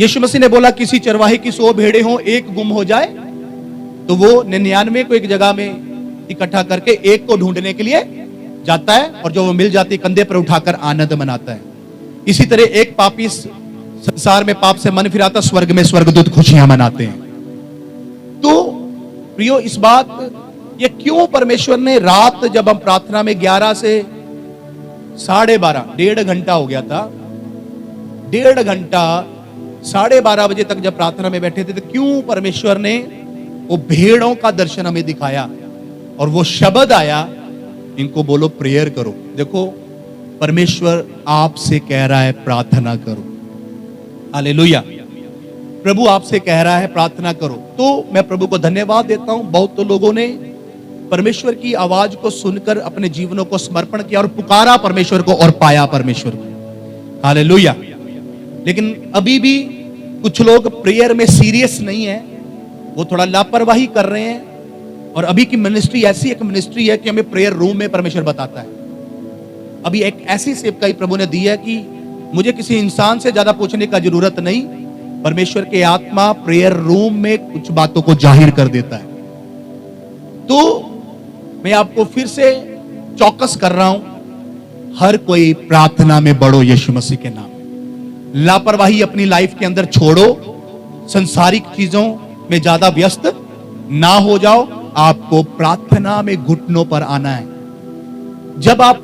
यीशु मसीह ने बोला किसी चरवाहे की 100 भेड़ें हो, एक गुम हो जाए तो वो 99 को एक जगह में इकट्ठा करके एक को ढूंढने के लिए जाता है, और जो वो मिल जाती है कंधे पर उठाकर आनंद मनाता है। इसी तरह एक पापी संसार में पाप से मन फिराता, स्वर्ग में स्वर्गदूत खुशियां मनाते हैं। तो प्रियो, इस बात ये क्यों परमेश्वर ने रात जब हम प्रार्थना में 11 से 12:30 1.5 घंटा हो गया था, 1.5 घंटा 12:30 बजे तक जब प्रार्थना में बैठे थे, तो क्यों परमेश्वर ने वो भेड़ों का दर्शन हमें दिखाया और वो शब्द आया, इनको बोलो प्रेयर करो। देखो, परमेश्वर आपसे कह रहा है प्रार्थना करो। हालेलुया। प्रभु आपसे कह रहा है प्रार्थना करो। तो मैं प्रभु को धन्यवाद देता हूं, बहुत तो लोगों ने परमेश्वर की आवाज को सुनकर अपने जीवनों को समर्पण किया और पुकारा परमेश्वर को और पाया परमेश्वर को। हालेलुया। लेकिन अभी भी कुछ लोग प्रेयर में सीरियस नहीं है, वो थोड़ा लापरवाही कर रहे हैं। और अभी की मिनिस्ट्री ऐसी एक मिनिस्ट्री है कि हमें प्रेयर रूम में परमेश्वर बताता है। अभी एक ऐसी सेवकाई प्रभु ने दी है कि मुझे किसी इंसान से ज्यादा पूछने का जरूरत नहीं, परमेश्वर के आत्मा प्रेयर रूम में कुछ बातों को जाहिर कर देता है। तो मैं आपको फिर से चौकस कर रहा हूं, हर कोई प्रार्थना में बढ़ो यीशु मसीह के नाम में। लापरवाही अपनी लाइफ के अंदर छोड़ो, संसारिक चीजों में ज्यादा व्यस्त ना हो जाओ। आपको प्रार्थना में घुटनों पर आना है। जब आप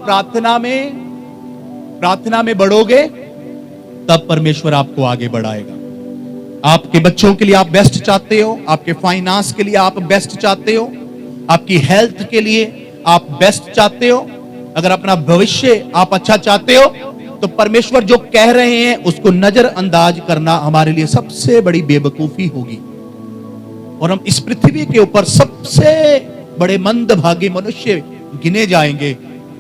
प्रार्थना में बढ़ोगे, तब परमेश्वर आपको आगे बढ़ाएगा। आपके बच्चों के लिए आप बेस्ट चाहते हो, आपके फाइनेंस के लिए आप बेस्ट चाहते हो, आपकी हेल्थ के लिए आप बेस्ट चाहते हो, अगर अपना भविष्य आप अच्छा चाहते हो, तो परमेश्वर जो कह रहे हैं उसको नजरअंदाज करना हमारे लिए सबसे बड़ी बेवकूफी होगी। और हम इस पृथ्वी के ऊपर सबसे बड़े मंदभागी मनुष्य गिने जाएंगे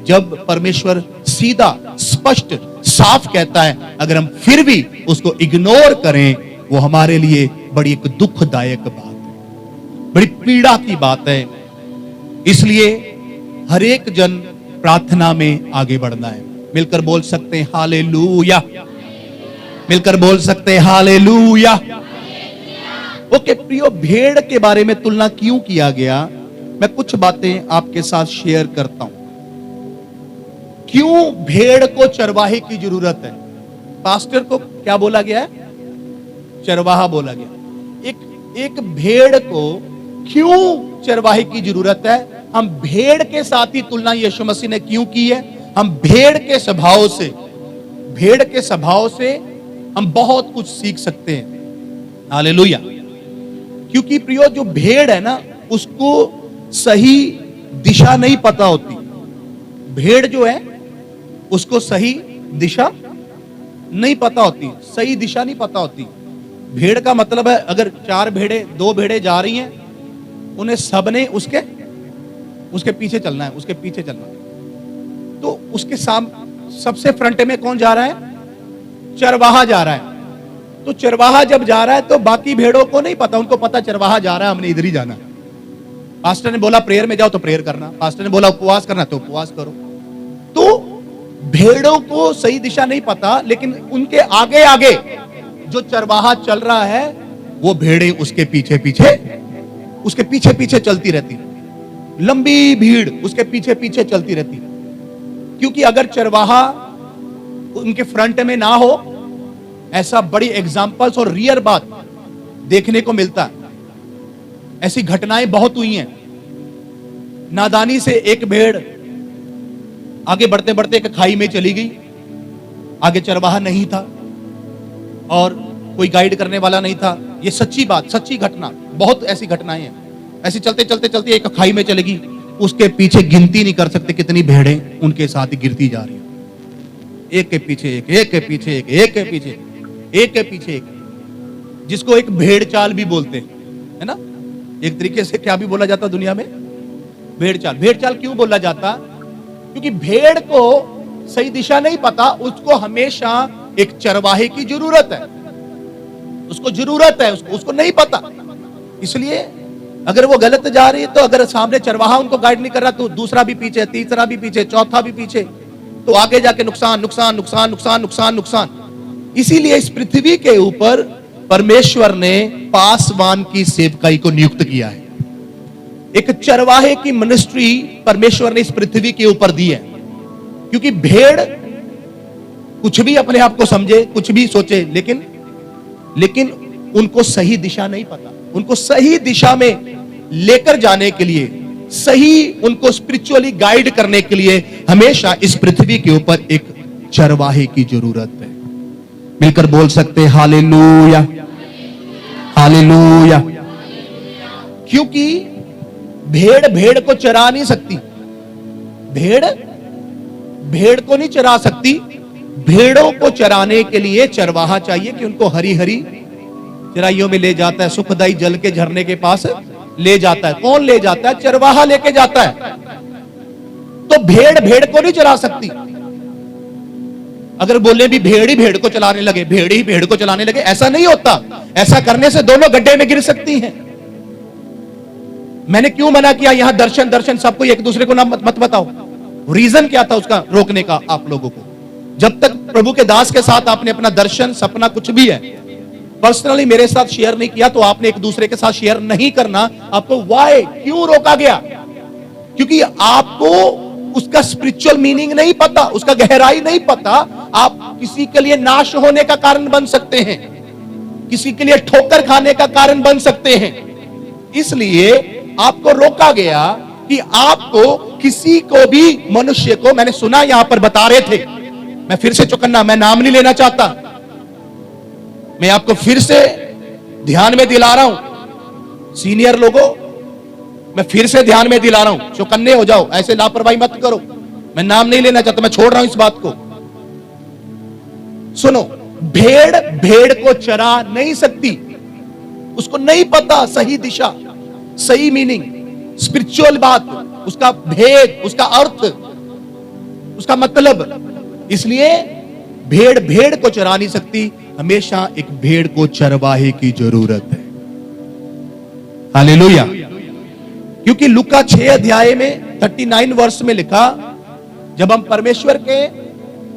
जब परमेश्वर सीधा, स्पष्ट, साफ कहता है। अगर हम फिर भी उसको इग्नोर करें, वो हमारे लिए बड़ी एक दुखदायक बात है, बड़ी पीड़ा की बात है। इसलिए हर एक जन प्रार्थना में आगे बढ़ना है। मिलकर बोल सकते हैं हालेलुया। मिलकर बोल सकते हैं हालेलुया। ओके प्रियो, भेड़ के बारे में तुलना क्यों किया गया, मैं कुछ बातें आपके साथ शेयर करता हूं। क्यों भेड़ को चरवाहे की जरूरत है? पास्टर को क्या बोला गया है? चरवाहा बोला गया। एक भेड़ को क्यों चरवाहे की जरूरत है? हम भेड़ के साथ ही तुलना यीशु मसीह ने क्यों की है? हम भेड़ के स्वभाव से हम बहुत कुछ सीख सकते हैं। हालेलुया। क्योंकि प्रियो, जो भेड़ है ना, उसको सही दिशा नहीं पता होती। भेड़ जो है उसको सही दिशा नहीं पता होती, सही दिशा नहीं पता होती। भेड़ का मतलब है, अगर 2 भेड़े जा रही हैं, उन्हें सबने उसके पीछे चलना है, उसके पीछे चलना है। तो उसके सबसे फ्रंट में कौन जा रहा है? चरवाहा जा रहा है। तो चरवाहा जब जा रहा है तो बाकी भेड़ों को नहीं पता, उनको पता चरवाहा जा रहा है, हमने इधर ही जाना। पास्टर ने बोला प्रेयर में जाओ तो प्रेयर करना, पास्टर ने बोला उपवास करना तो उपवास करो। तो भेड़ों को सही दिशा नहीं पता, लेकिन उनके आगे आगे जो चरवाहा चल रहा है, वो भेड़ें उसके पीछे पीछे चलती रहती, लंबी भीड़ उसके पीछे पीछे चलती रहती। क्योंकि अगर चरवाहा उनके फ्रंट में ना हो, ऐसा बड़ी एग्जाम्पल्स और रियर बात देखने को मिलता है। ऐसी घटनाएं बहुत हुई हैं। नादानी से एक भेड़ आगे बढ़ते बढ़ते एक खाई में चली गई। आगे चरवाहा नहीं था और कोई गाइड करने वाला नहीं था। ये सच्ची बात, सच्ची घटना, बहुत ऐसी घटनाएं हैं। ऐसी चलते चलते चलते एक खाई में चलेगी, उसके पीछे गिनती नहीं कर सकते कितनी भेड़ें उनके साथ ही गिरती जा रही हैं। एक के पीछे एक, एक के पीछे एक, एक के पीछे एक के पीछे एक, जिसको एक भेड़ चाल भी बोलते हैं, है ना? एक तरीके से क्या भी बोला जाता दुनिया में, भेड़ चाल। भेड़ चाल क्यों बोला जाता? क्योंकि भेड़ को सही दिशा नहीं पता, उसको हमेशा एक चरवाहे की जरूरत है। उसको नहीं पता। इसलिए अगर वो गलत जा रही है, तो अगर सामने चरवाहा उनको गाइड नहीं कर रहा, तो दूसरा भी पीछे, तीसरा भी पीछे, चौथा भी पीछे, तो आगे जाके नुकसान नुकसान नुकसान नुकसान नुकसान नुकसान। इसीलिए इस पृथ्वी के ऊपर परमेश्वर ने पासवान की सेवकाई को नियुक्त किया है। एक चरवाहे की मिनिस्ट्री परमेश्वर ने इस पृथ्वी के ऊपर दी है, क्योंकि भेड़ कुछ भी अपने आप को समझे, कुछ भी सोचे, लेकिन उनको सही दिशा नहीं पता। उनको सही दिशा में लेकर जाने के लिए, सही उनको स्पिरिचुअली गाइड करने के लिए हमेशा इस पृथ्वी के ऊपर एक चरवाहे की जरूरत है। मिलकर बोल सकते हैं हालेलुया, हालेलुया। क्योंकि भेड़ को चरा नहीं सकती। भेड़ को नहीं चरा सकती। भेड़ों को चराने के लिए चरवाहा चाहिए कि उनको हरी हरी चराइयों में ले जाता है, सुखदाई जल के झरने के पास ले जाता है। कौन ले जाता है? चरवाहा लेके जाता है। तो भेड़ को नहीं चरा सकती। अगर बोले भी भेड़ ही भेड़ को चलाने लगे, भेड़ ही भेड़ को चलाने लगे, ऐसा नहीं होता। ऐसा करने से दोनों गड्ढे में गिर सकती हैं। मैंने क्यों मना किया? यहां दर्शन सबको एक दूसरे को ना मत बताओ। रीजन क्या था उसका रोकने का आप लोगों को? जब तक प्रभु के दास के साथ आपने अपना दर्शन, सपना, कुछ भी है पर्सनली मेरे साथ शेयर नहीं किया, तो आपने एक दूसरे के साथ शेयर नहीं करना। आपको वाई, क्यों रोका गया? क्योंकि आपको उसका स्पिरिचुअल मीनिंग नहीं पता, उसका गहराई नहीं पता। आप किसी के लिए नाश होने का कारण बन सकते हैं, किसी के लिए ठोकर खाने का कारण बन सकते हैं। इसलिए आपको रोका गया कि आपको किसी को भी, मनुष्य को, मैंने सुना यहां पर बता रहे थे, मैं फिर से चौकन्ना, मैं नाम नहीं लेना चाहता, मैं आपको फिर से ध्यान में दिला रहा हूं। सीनियर लोगों, मैं फिर से ध्यान में दिला रहा हूं, चौकन्ने हो जाओ, ऐसे लापरवाही मत करो। मैं नाम नहीं लेना चाहता, मैं छोड़ रहा हूं इस बात को। सुनो, भेड़ को चरा नहीं सकती। उसको नहीं पता सही दिशा, सही मीनिंग, स्पिरिचुअल बात, उसका भेद, उसका अर्थ, उसका मतलब। इसलिए भेड़ को चरा नहीं सकती। हमेशा एक भेड़ को चरवाहे की जरूरत है। हालेलुया। क्योंकि लूका 6 अध्याय में 39 वर्ष में लिखा, जब हम परमेश्वर के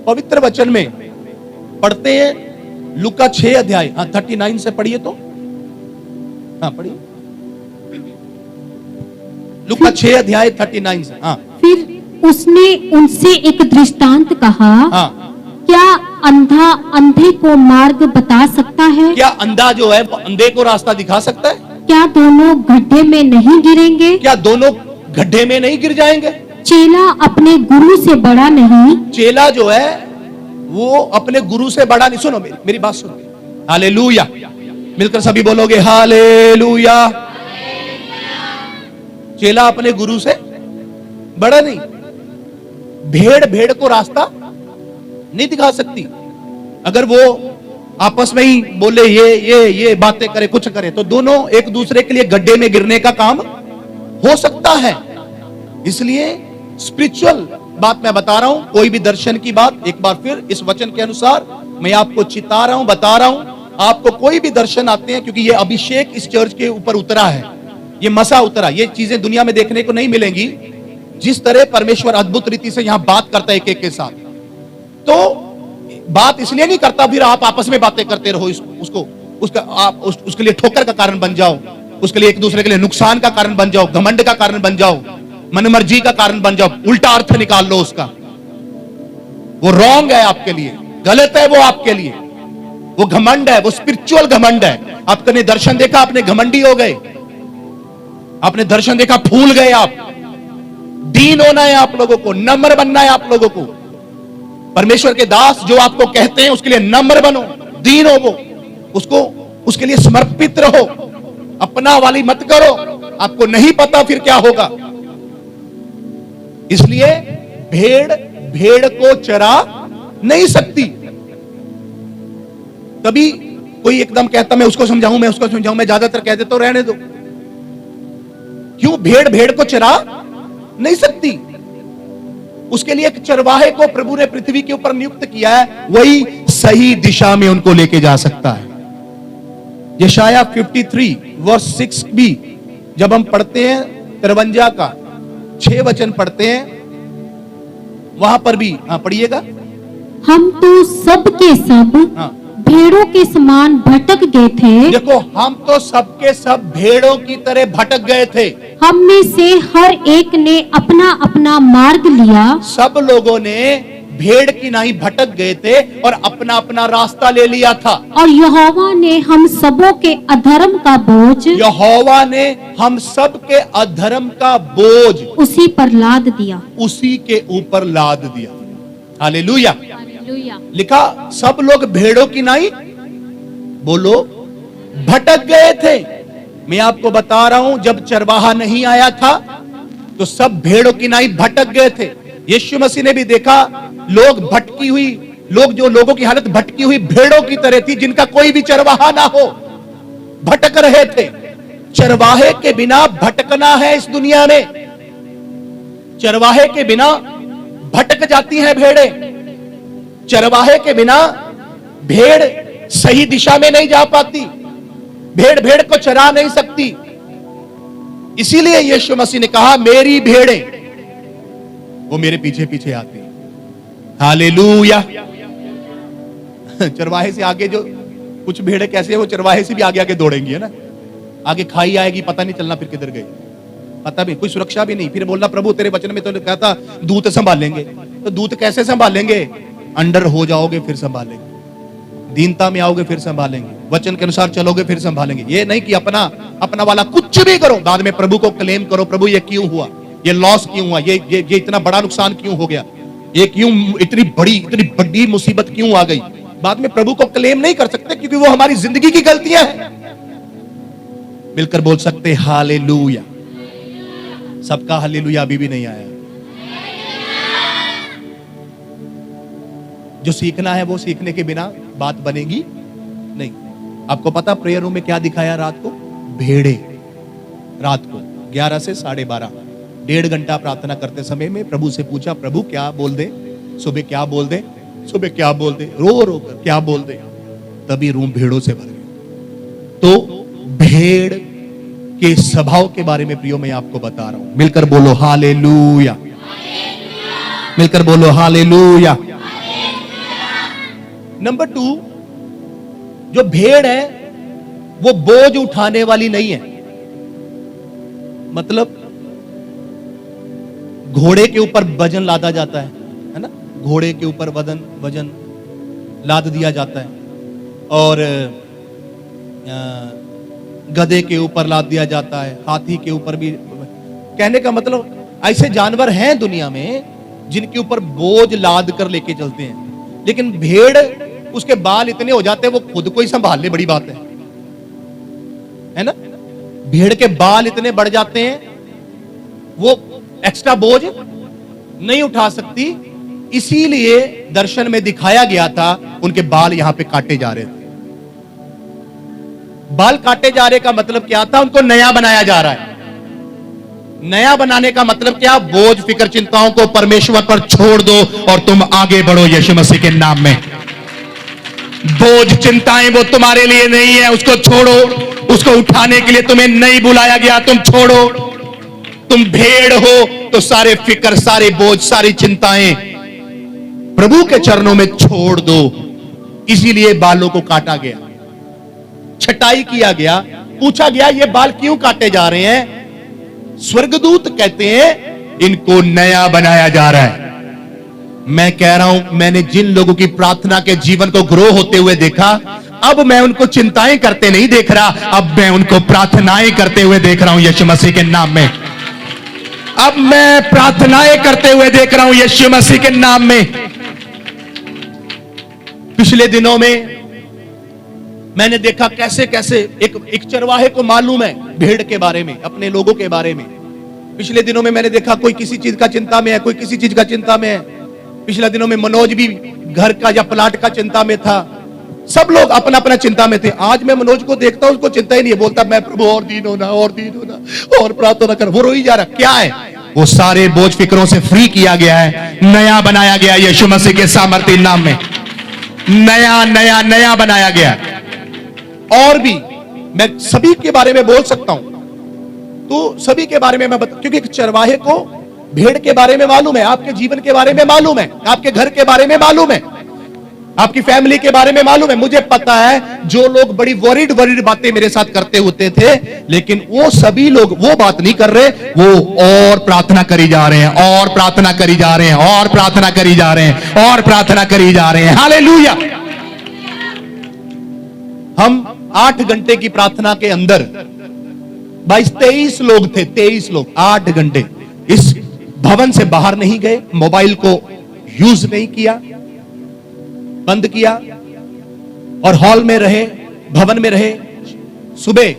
पवित्र वचन में पढ़ते हैं, लूका 6 अध्याय, 39 से पढ़िए तो, पढ़िए लूका 6 अध्याय 39 से। फिर उसने उनसे एक दृष्टांत कहा, क्या अंधा अंधे को मार्ग बता सकता है? क्या अंधा जो है अंधे को रास्ता दिखा सकता है? क्या दोनों गड्ढे में नहीं गिरेंगे? क्या दोनों गड्ढे में नहीं गिर जाएंगे? चेला अपने गुरु से बड़ा नहीं। चेला जो है वो अपने गुरु से बड़ा नहीं। सुनो मेरी बात सुनो, हालेलुया। मिलकर सभी बोलोगे हालेलुया। चेला अपने गुरु से बड़ा नहीं। भेड़ को रास्ता नहीं दिखा सकती। अगर वो आपस में ही बोले ये बातें करे, कुछ करे, तो दोनों एक दूसरे के लिए गड्ढे में गिरने का काम हो सकता है। इसलिए स्पिरिचुअल बात मैं बता रहा हूं, कोई भी दर्शन की बात, एक बार फिर इस वचन के अनुसार मैं आपको चिता रहा हूं, बता रहा हूं। आपको कोई भी दर्शन आते हैं, क्योंकि ये अभिषेक इस चर्च के ऊपर उतरा है, ये मसा उतरा, ये चीजें दुनिया में देखने को नहीं मिलेंगी। जिस तरह परमेश्वर अद्भुत रीति से यहां बात करता है एक के साथ, तो बात इसलिए नहीं करता फिर आप आपस में बातें करते रहो, उसके लिए ठोकर का कारण बन जाओ, उसके लिए एक दूसरे के लिए नुकसान का कारण बन जाओ, घमंड का कारण बन जाओ, मनमर्जी का कारण बन जाओ, उल्टा अर्थ निकाल लो उसका। वो रॉन्ग है आपके लिए, गलत है वो आपके लिए। वो घमंड है, वो स्पिरिचुअल घमंड है। आपने दर्शन देखा, आपने घमंडी हो गए। आपने दर्शन देखा, फूल गए आप। दीन होना है आप लोगों को, नम्र बनना है आप लोगों को। परमेश्वर के दास जो आपको कहते हैं उसके लिए नम्र बनो, दीन हो, वो उसके लिए समर्पित रहो, अपना वाली मत करो। आपको नहीं पता फिर क्या होगा। इसलिए भेड़ को चरा नहीं सकती। कभी कोई एकदम कहता मैं उसको समझाऊं, मैं ज्यादातर कह देता हूं रहने दो। क्यों? भेड़ को चरा नहीं सकती। उसके लिए एक चरवाहे को प्रभु ने पृथ्वी के ऊपर नियुक्त किया है, वही सही दिशा में उनको लेके जा सकता है। यशाया 53 वर्स 6 भी जब हम पढ़ते हैं, 53 का 6 वचन पढ़ते हैं, वहां पर भी पढ़िएगा। हम तो सब के सब भेड़ों के समान भटक गए थे। देखो, हम तो सबके सब भेड़ों की तरह भटक गए थे। हम में से हर एक ने अपना अपना मार्ग लिया। सब लोगों ने भेड़ की नाई भटक गए थे और अपना अपना रास्ता ले लिया था। और यहोवा ने हम सबों के अधर्म का बोझ यहोवा ने हम सब के अधर्म का बोझ उसी पर लाद दिया। उसी के ऊपर लाद दिया। हालेलुया। हालेलुया। लिखा, सब लोग भेड़ों की नाई, बोलो, भटक गए थे। मैं आपको बता रहा हूं, जब चरवाहा नहीं आया था तो सब भेड़ों की नाई भटक गए थे। यीशु मसीह ने भी देखा, लोग भटकी हुई, लोगों की हालत भटकी हुई भेड़ों की तरह थी, जिनका कोई भी चरवाहा ना हो, भटक रहे थे। चरवाहे के बिना भटकना है इस दुनिया में। चरवाहे के बिना भटक जाती हैं भेड़ें। चरवाहे के बिना भेड़ सही दिशा में नहीं जा पाती। भेड़ भेड़ को चरा नहीं सकती। इसीलिए यीशु मसीह ने कहा, मेरी भेड़ें वो मेरे पीछे पीछे आती हैं। हालेलुया। चरवाहे से आगे जो कुछ भेड़ें कैसे है, वो चरवाहे से भी आगे आगे दौड़ेंगी, है ना। आगे खाई आएगी, पता नहीं चलना फिर किधर गई, पता भी, कोई सुरक्षा भी नहीं। फिर बोलना, प्रभु तेरे वचन में तो कहा था दूत संभालेंगे। तो दूत कैसे संभालेंगे? अंडर हो जाओगे फिर संभालेंगे, दीनता में आओगे फिर संभालेंगे, वचन के अनुसार चलोगे फिर संभालेंगे। ये नहीं कि अपना वाला कुछ भी करो, बाद में प्रभु को क्लेम करो, प्रभु ये क्यों हुआ, ये लॉस क्यों हुआ, ये इतना बड़ा नुकसान क्यों हो गया, ये क्यों इतनी बड़ी मुसीबत क्यों आ गई। बाद में प्रभु को क्लेम नहीं कर सकते, क्योंकि वो हमारी जिंदगी की गलतियां हैं। मिलकर बोल सकते हालेलुया। सबका हालेलुया अभी भी नहीं आया। जो सीखना है वो सीखने के बिना बात बनेगी नहीं। आपको पता प्रेयर रूम में क्या दिखाया रात को? भेड़े। रात को 11 से 12:30 1.5 घंटा प्रार्थना करते समय में प्रभु से पूछा, प्रभु क्या बोल दे, सुबह क्या बोल दे, सुबह क्या बोल दे, रो रो कर क्या बोल दे। तभी रूम भेड़ों से भर गया। तो भेड़ के स्वभाव के बारे में प्रियो मैं आपको बता रहा हूं। मिलकर बोलो हालेलुया। मिलकर बोलो हालेलुया। नंबर 2, जो भेड़ है वो बोझ उठाने वाली नहीं है। मतलब घोड़े के ऊपर वजन लादा जाता है ना, घोड़े के ऊपर वजन लाद दिया जाता है, और गधे के ऊपर लाद दिया जाता है, हाथी के ऊपर भी। कहने का मतलब ऐसे जानवर हैं दुनिया में जिनके ऊपर बोझ लाद कर लेके चलते हैं, लेकिन भेड़ उसके बाल इतने हो जाते हैं वो खुद को ही संभाल ले, बड़ी बात है ना। भेड़ के बाल इतने बढ़ जाते हैं वो एक्स्ट्रा बोझ नहीं उठा सकती। इसीलिए दर्शन में दिखाया गया था, उनके बाल यहां पे काटे जा रहे थे। बाल काटे जा रहे का मतलब क्या था? उनको नया बनाया जा रहा है। नया बनाने का मतलब क्या? बोझ फिक्र चिंताओं को परमेश्वर पर छोड़ दो और तुम आगे बढ़ो यीशु मसीह के नाम में। बोझ चिंताएं वो तुम्हारे लिए नहीं है, उसको छोड़ो। उसको उठाने के लिए तुम्हें नहीं बुलाया गया, तुम छोड़ो। तुम भेड़ हो तो सारे फिक्र, सारे बोझ, सारी चिंताएं प्रभु के चरणों में छोड़ दो। इसीलिए बालों को काटा गया, छटाई किया गया। पूछा गया ये बाल क्यों काटे जा रहे हैं? स्वर्गदूत कहते हैं इनको नया बनाया जा रहा है। मैं कह रहा हूं, मैंने जिन लोगों की प्रार्थना के जीवन को ग्रो होते हुए देखा, अब मैं उनको चिंताएं करते नहीं देख रहा, अब मैं उनको प्रार्थनाएं करते हुए देख रहा हूं यीशु मसीह के नाम में। अब मैं प्रार्थनाएं करते हुए देख रहा हूं यीशु मसीह के नाम में। पिछले दिनों में मैंने देखा कैसे कैसे एक चरवाहे को मालूम है भेड़ के बारे में, अपने लोगों के बारे में। पिछले दिनों में मैंने देखा कोई किसी चीज का चिंता में है, कोई किसी चीज का चिंता में है। पिछले दिनों में मनोज भी घर का या प्लाट का चिंता में था। सब लोग अपना अपना चिंता में थे। आज मैं मनोज को देखता हूं, उसको चिंता ही नहीं है। बोलता मैं प्रभु और दीन होना, और दीन होना, और प्रार्थना कर। वो रोई जा रहा। क्या है? वो सारे बोझ फिक्रों से फ्री किया गया है, नया बनाया गया यीशु मसीह के सामर्थ्य नाम में। नया नया नया बनाया गया। और भी मैं सभी के बारे में बोल सकता हूं, तो सभी के बारे में मैं क्योंकि एक चरवाहे को भेड़ के बारे में मालूम है, आपके जीवन के बारे में मालूम है, आपके घर के बारे में मालूम है। आपकी फैमिली के बारे में मालूम है, मुझे पता है जो लोग बड़ी वरीड बातें मेरे साथ करते होते थे, लेकिन वो सभी लोग वो बात नहीं कर रहे, वो और प्रार्थना करी जा रहे हैं, और प्रार्थना करी जा रहे हैं, और प्रार्थना करी जा रहे हैं, और प्रार्थना करी जा रहे हैं। हालेलुया। हम 8 घंटे की प्रार्थना के अंदर 22-23 लोग थे, 23 लोग 8 घंटे इस भवन से बाहर नहीं गए, मोबाइल को यूज नहीं किया, बंद किया, और हॉल में रहे, भवन में रहे। सुबह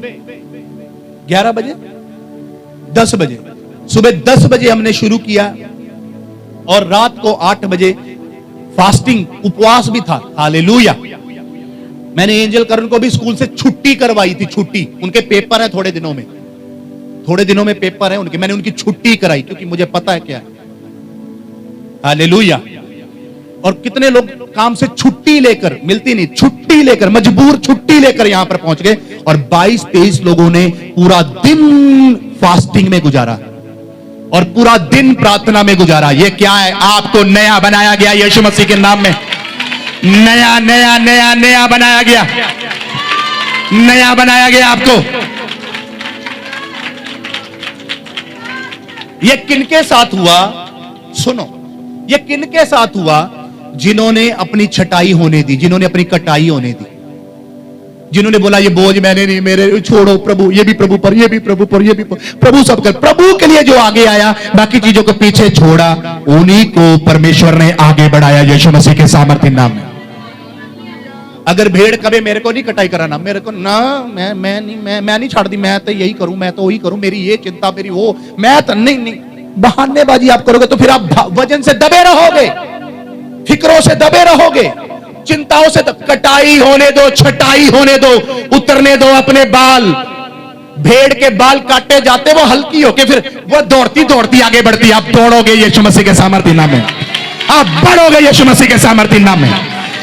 11 बजे 10 बजे सुबह 10 बजे हमने शुरू किया, और रात को 8 बजे फास्टिंग, उपवास भी था। हालेलुया। मैंने एंजल करण को भी स्कूल से छुट्टी करवाई थी, छुट्टी, उनके पेपर है थोड़े दिनों में पेपर है उनके, मैंने उनकी छुट्टी कराई क्योंकि मुझे पता है क्या है। हालेलुया। और कितने लोग काम से छुट्टी लेकर, मिलती नहीं, छुट्टी लेकर, मजबूर छुट्टी लेकर यहां पर पहुंच गए, और 22-23 लोगों ने पूरा दिन फास्टिंग में गुजारा और पूरा दिन प्रार्थना में गुजारा। ये क्या है? आपको नया बनाया गया यीशु मसीह के नाम में। नया नया नया नया बनाया गया, नया बनाया गया आपको। ये किनके साथ हुआ? सुनो, ये किनके साथ हुआ? जिन्होंने अपनी छटाई होने दी, जिन्होंने अपनी कटाई होने दी, जिन्होंने बोला ये बोझ मैंने नहीं, मेरे छोड़ो प्रभु, ये भी प्रभु पर, ये भी प्रभु पर, ये भी प्रभु सब कर, प्रभु के लिए जो आगे आया, बाकी चीजों को पीछे छोड़ा, उन्हीं को परमेश्वर ने आगे बढ़ाया यीशु मसीह के सामर्थ्य नाम में। अगर भेड़ कभी मेरे को नहीं कटाई कराना, मेरे को ना, मैं नहीं छाड़ दी, मैं तो यही करूं, मैं तो वही करूं, मेरी ये चिंता, मेरी वो, मैं तो नहीं, बहानेबाजी आप करोगे तो फिर आप वजन से दबे रहोगे, फिक्रों से दबे रहोगे, चिंताओं से। कटाई होने दो, छटाई होने दो, उतरने दो अपने बाल। भेड़ के बाल काटे जाते वो हल्की होके, फिर वो दौड़ती दौड़ती आगे बढ़ती। आप दौड़ोगे यीशु मसीह के सामर्थ्य नाम में, आप बढ़ोगे यीशु मसीह के सामर्थ्य नाम में,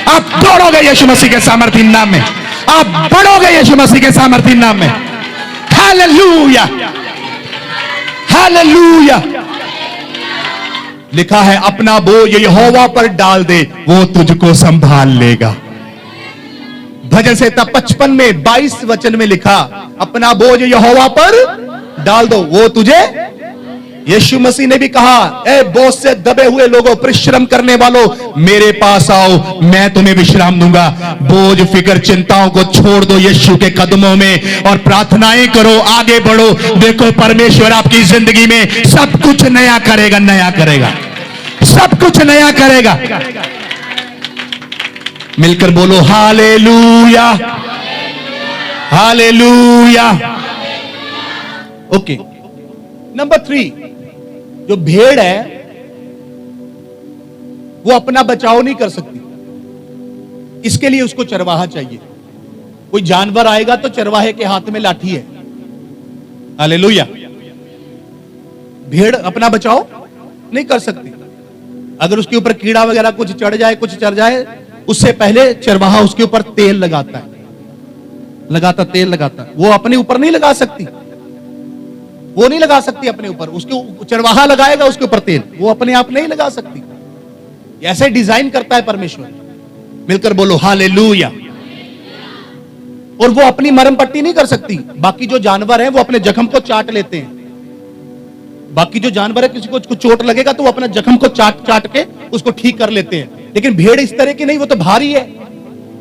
आप दौड़ोगे यीशु मसीह के सामर्थ्य नाम में, आप बढ़ोगे यीशु मसीह के सामर्थ्य नाम में। Hallelujah, hallelujah. लिखा है अपना बोझ यहोवा पर डाल दे, वो तुझको संभाल लेगा। भजन संहिता 55 में 22 वचन में लिखा, अपना बोझ यहोवा पर डाल दो, वो तुझे। यीशु मसीह ने भी कहा, ए बोझ से दबे हुए लोगों, परिश्रम करने वालों, मेरे पास आओ, मैं तुम्हें विश्राम दूंगा। बोझ, फिक्र, चिंताओं को छोड़ दो यीशु के कदमों में और प्रार्थनाएं करो, आगे बढ़ो। देखो परमेश्वर आपकी जिंदगी में सब कुछ नया करेगा, नया करेगा, सब कुछ नया करेगा। मिलकर बोलो हालेलुया, हालेलुया। ओके, नंबर 3, जो भेड़ है वो अपना बचाव नहीं कर सकती, इसके लिए उसको चरवाहा चाहिए। कोई जानवर आएगा तो चरवाहे के हाथ में लाठी है। हालेलुया। भेड़ अपना बचाव नहीं कर सकती। अगर उसके ऊपर कीड़ा वगैरह कुछ चढ़ जाए, कुछ चढ़ जाए, उससे पहले चरवाहा उसके ऊपर तेल लगाता है, तेल लगाता। वो अपने ऊपर नहीं लगा सकती, वो नहीं लगा सकती अपने ऊपर, उसके चरवाहा लगाएगा उसके ऊपर तेल, वो अपने आप नहीं लगा सकती। ऐसे डिजाइन करता है परमेश्वर। मिलकर बोलो हालेलुया। और वो अपनी मरहम पट्टी नहीं कर सकती। बाकी जो जानवर हैं वो अपने जख्म को चाट लेते हैं। बाकी जो जानवर है, किसी को चोट लगेगा तो वो अपने जख्म को चाट के उसको ठीक कर लेते हैं, लेकिन भेड़ इस तरह की नहीं, वो तो भारी है,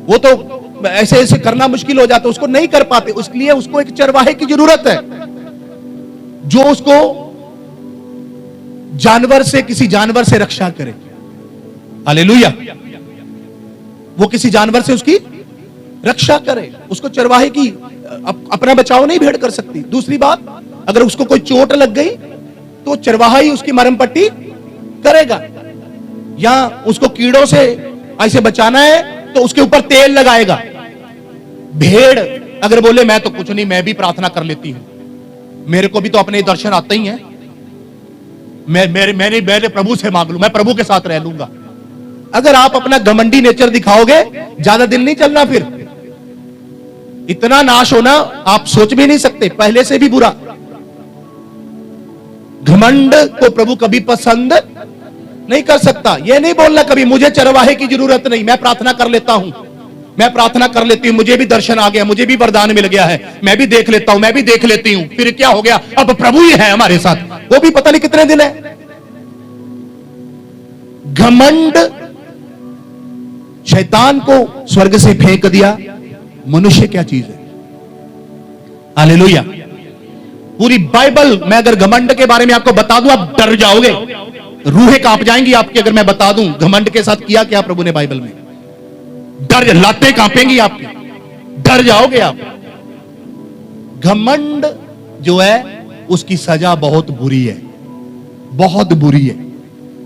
वो तो ऐसे ऐसे करना मुश्किल हो जाता है, उसको नहीं कर पाते। उसके लिए उसको एक चरवाहे की जरूरत है जो उसको जानवर से, किसी जानवर से रक्षा करे। हालेलुया। वो किसी जानवर से उसकी रक्षा करे, उसको चरवाहे की अपना बचाव नहीं भेड़ कर सकती। दूसरी बात, अगर उसको कोई चोट लग गई तो चरवाहा ही उसकी मरहम पट्टी करेगा, या उसको कीड़ों से ऐसे बचाना है तो उसके ऊपर तेल लगाएगा। भेड़ अगर बोले मैं तो कुछ नहीं, मैं भी प्रार्थना कर लेती हूं, मेरे को भी तो अपने दर्शन आते ही हैं, मैंने प्रभु से मांग लूं, मैं प्रभु के साथ रह लूंगा। अगर आप अपना घमंडी नेचर दिखाओगे, ज्यादा दिन नहीं चलना, फिर इतना नाश होना आप सोच भी नहीं सकते, पहले से भी बुरा। घमंड को प्रभु कभी पसंद नहीं कर सकता। यह नहीं बोलना कभी मुझे चरवाहे की जरूरत नहीं, मैं प्रार्थना कर लेता हूं, मैं प्रार्थना कर लेती हूं, मुझे भी दर्शन आ गया, मुझे भी वरदान मिल गया है, मैं भी देख लेता हूं, मैं भी देख लेती हूं, फिर क्या हो गया, अब प्रभु ही है हमारे साथ, वो भी पता नहीं कितने दिन है। घमंड शैतान को स्वर्ग से फेंक दिया। मनुष्य क्या चीज है? हालेलुया। पूरी बाइबल में अगर घमंड के बारे में आपको बता दूं, आप डर जाओगे, रूहें कांप जाएंगी आपकी। अगर मैं बता दूं घमंड के साथ किया क्या प्रभु ने बाइबल में, डर, लातें कांपेंगी आपकी, डर जाओगे आप। घमंड जो है उसकी सजा बहुत बुरी है, बहुत बुरी है।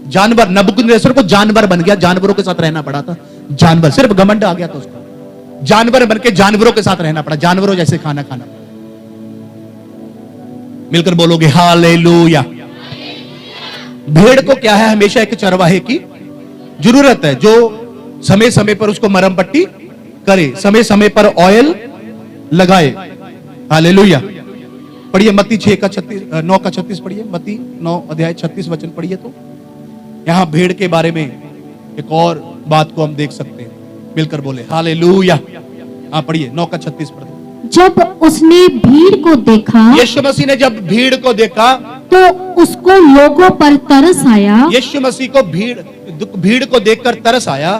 जानवर, नबूकदनेस्सर को जानवर बन गया, जानवरों के साथ रहना पड़ा था। जानवर, सिर्फ घमंड आ गया था उसको, जानवर बन के जानवरों के साथ रहना पड़ा, जानवरों जैसे खाना खाना। मिलकर बोलोगे हालेलुया। भेड़ को क्या है? हमेशा एक चरवाहे की जरूरत है, जो समय समय पर उसको मरहम पट्टी करे, समय समय पर ऑयल लगाए। हालेलुया। पढ़िए मत्ती 9 का 36 पढ़िए, मत्ती 9 अध्याय 36 वचन पढ़िए। तो यहां भेड़ के बारे में एक और बात को हम देख सकते हैं। मिलकर बोले हालेलुया। हाँ पढ़िए 9 का 36 पढ़िए। जब उसने भीड़ को देखा, यीशु मसीह ने जब भीड़ को देखा तो उसको लोगों पर तरस आया। यीशु मसीह को भीड़ को देखकर तरस आया,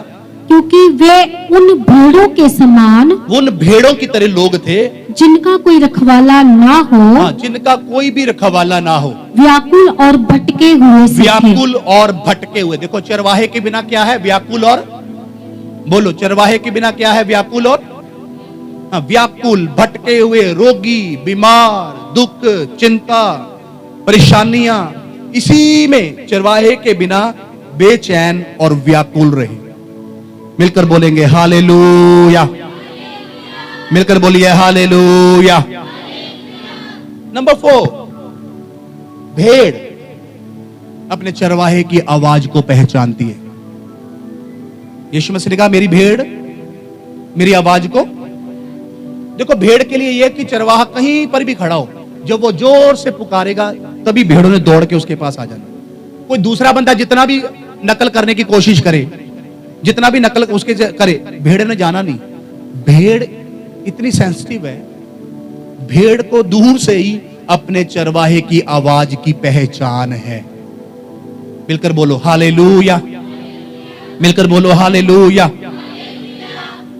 क्योंकि वे उन भेड़ों के समान, उन भेड़ों की तरह लोग थे जिनका कोई रखवाला ना हो, हाँ, जिनका कोई भी रखवाला ना हो, व्याकुल और भटके हुए से थे। व्याकुल और भटके हुए। देखो चरवाहे के बिना क्या है? व्याकुल और, बोलो चरवाहे के बिना क्या है? व्याकुल और, हाँ, व्याकुल, भटके हुए, रोगी, बीमार, दुख, चिंता, परेशानियां, इसी में चरवाहे के बिना बेचैन और व्याकुल रहे। मिलकर बोलेंगे हालेलुया। मिलकर बोलिए हालेलुया। नंबर 4, भेड़ अपने चरवाहे की आवाज को पहचानती है। यीशु मसीह ने कहा मेरी भेड़ मेरी आवाज को, देखो भेड़ के लिए यह कि चरवाहा कहीं पर भी खड़ा हो, जब वो जोर से पुकारेगा तभी भेड़ों ने दौड़ के उसके पास आ जाना। कोई दूसरा बंदा जितना भी नकल करने की कोशिश करे, जितना भी नकल उसके करे, भेड़ ने जाना नहीं। भेड़ इतनी सेंसिटिव है, भेड़ को दूर से ही अपने चरवाहे की आवाज की पहचान है। मिलकर बोलो हालेलुया। मिलकर बोलो हालेलुया।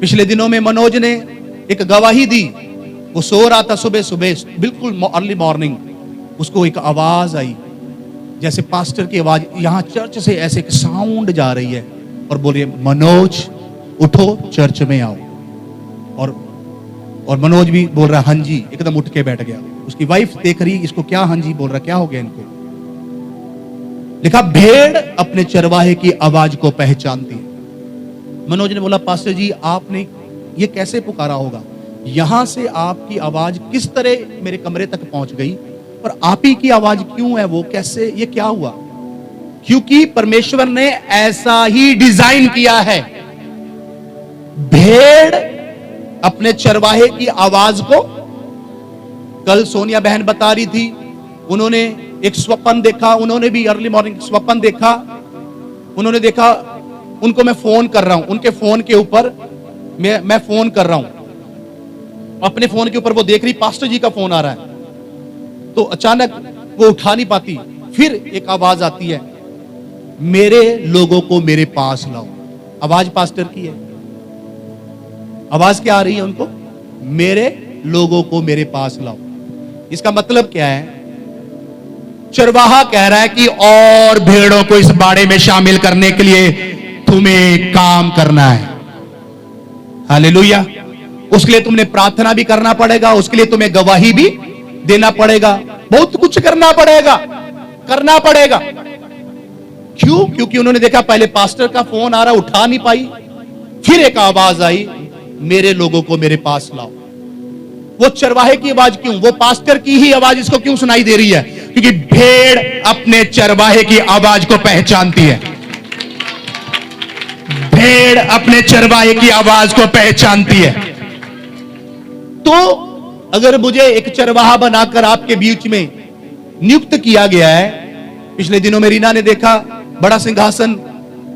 पिछले दिनों में मनोज ने एक गवाही दी। वो सो रहा था, सुबह सुबह बिल्कुल अर्ली मॉर्निंग उसको एक आवाज आई, जैसे पास्टर की आवाज, यहां चर्च से ऐसे एक साउंड जा रही है और बोल रही है मनोज उठो चर्च में आओ। और मनोज भी बोल रहा है हाँ जी, एकदम उठ के बैठ गया। उसकी वाइफ देख रही इसको, क्या हाँ जी बोल रहा, क्या हो गया इनको। लिखा भेड़ अपने चरवाहे की आवाज को पहचानती है। मनोज ने बोला पास्टर जी आपने ये कैसे पुकारा होगा, यहां से आपकी आवाज किस तरह मेरे कमरे तक पहुंच गई और आप ही की आवाज क्यों है, वो कैसे, ये क्या हुआ? क्योंकि परमेश्वर ने ऐसा ही डिजाइन किया है। भेड़ अपने चरवाहे की आवाज को, कल सोनिया बहन बता रही थी, उन्होंने एक स्वप्न देखा, उन्होंने भी अर्ली मॉर्निंग स्वप्न देखा। उन्होंने देखा उनको मैं फोन कर रहा हूं, उनके फोन के ऊपर मैं फोन कर रहा हूं, अपने फोन के ऊपर वो देख रही पास्टर जी का फोन आ रहा है, तो अचानक वो उठा नहीं पाती। फिर एक आवाज आती है मेरे लोगों को मेरे पास लाओ। आवाज पास्टर की है। आवाज क्या आ रही है उनको? मेरे लोगों को मेरे पास लाओ। इसका मतलब क्या है? चरवाहा कह रहा है कि और भेड़ों को इस बाड़े में शामिल करने के लिए तुम्हें काम करना है। हालेलुया। उसके लिए तुमने प्रार्थना भी करना पड़ेगा, उसके लिए तुम्हें गवाही भी देना पड़ेगा, बहुत कुछ करना पड़ेगा, करना पड़ेगा। क्यों? क्योंकि उन्होंने देखा पहले पास्टर का फोन आ रहा, उठा नहीं पाई, फिर एक आवाज आई मेरे लोगों को मेरे पास लाओ। वो चरवाहे की आवाज क्यों? वो पास्टर की ही आवाज इसको क्यों सुनाई दे रही है? क्योंकि भेड़ अपने चरवाहे की आवाज को पहचानती है। भेड़ अपने चरवाहे की आवाज को पहचानती है। तो अगर मुझे एक चरवाहा बनाकर आपके बीच में नियुक्त किया गया है, पिछले दिनों में रीना ने देखा बड़ा सिंहासन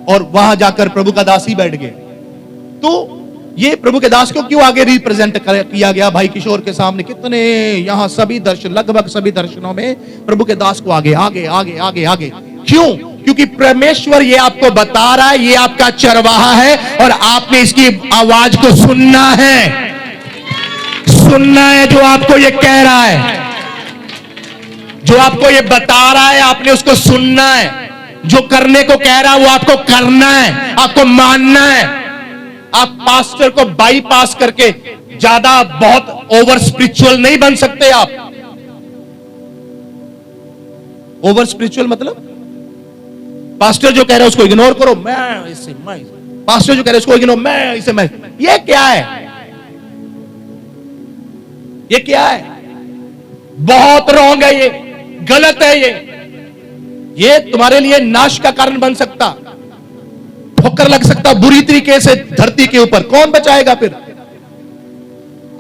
और वहां जाकर प्रभु का दास ही बैठ गए। तो ये प्रभु के दास को क्यों आगे रिप्रेजेंट किया गया? भाई किशोर के सामने कितने यहां सभी दर्शन, लगभग सभी दर्शनों में प्रभु के दास को आगे आगे आगे आगे आगे। क्यों? क्योंकि परमेश्वर ये आपको बता रहा है, ये आपका चरवाहा है और आपने इसकी आवाज को सुनना है। सुनना है जो आपको ये कह रहा है, जो आपको ये बता रहा है, आपने उसको सुनना है। जो करने को कह रहा है वो आपको करना है, आपको मानना है। आप पास्टर को बाईपास करके ज्यादा बहुत ओवर स्पिरिचुअल नहीं बन सकते। आप ओवर स्पिरिचुअल मतलब पास्टर जो कह रहा है उसको इग्नोर करो, मैं इसे मैं, पास्टर जो कह रहा है उसको इग्नोर, मैं इसे मैं। ये क्या है? ये क्या है? बहुत रॉन्ग है, ये गलत है। ये तुम्हारे लिए नाश का कारण बन सकता, ठोकर लग सकता बुरी तरीके से धरती के ऊपर। कौन बचाएगा फिर?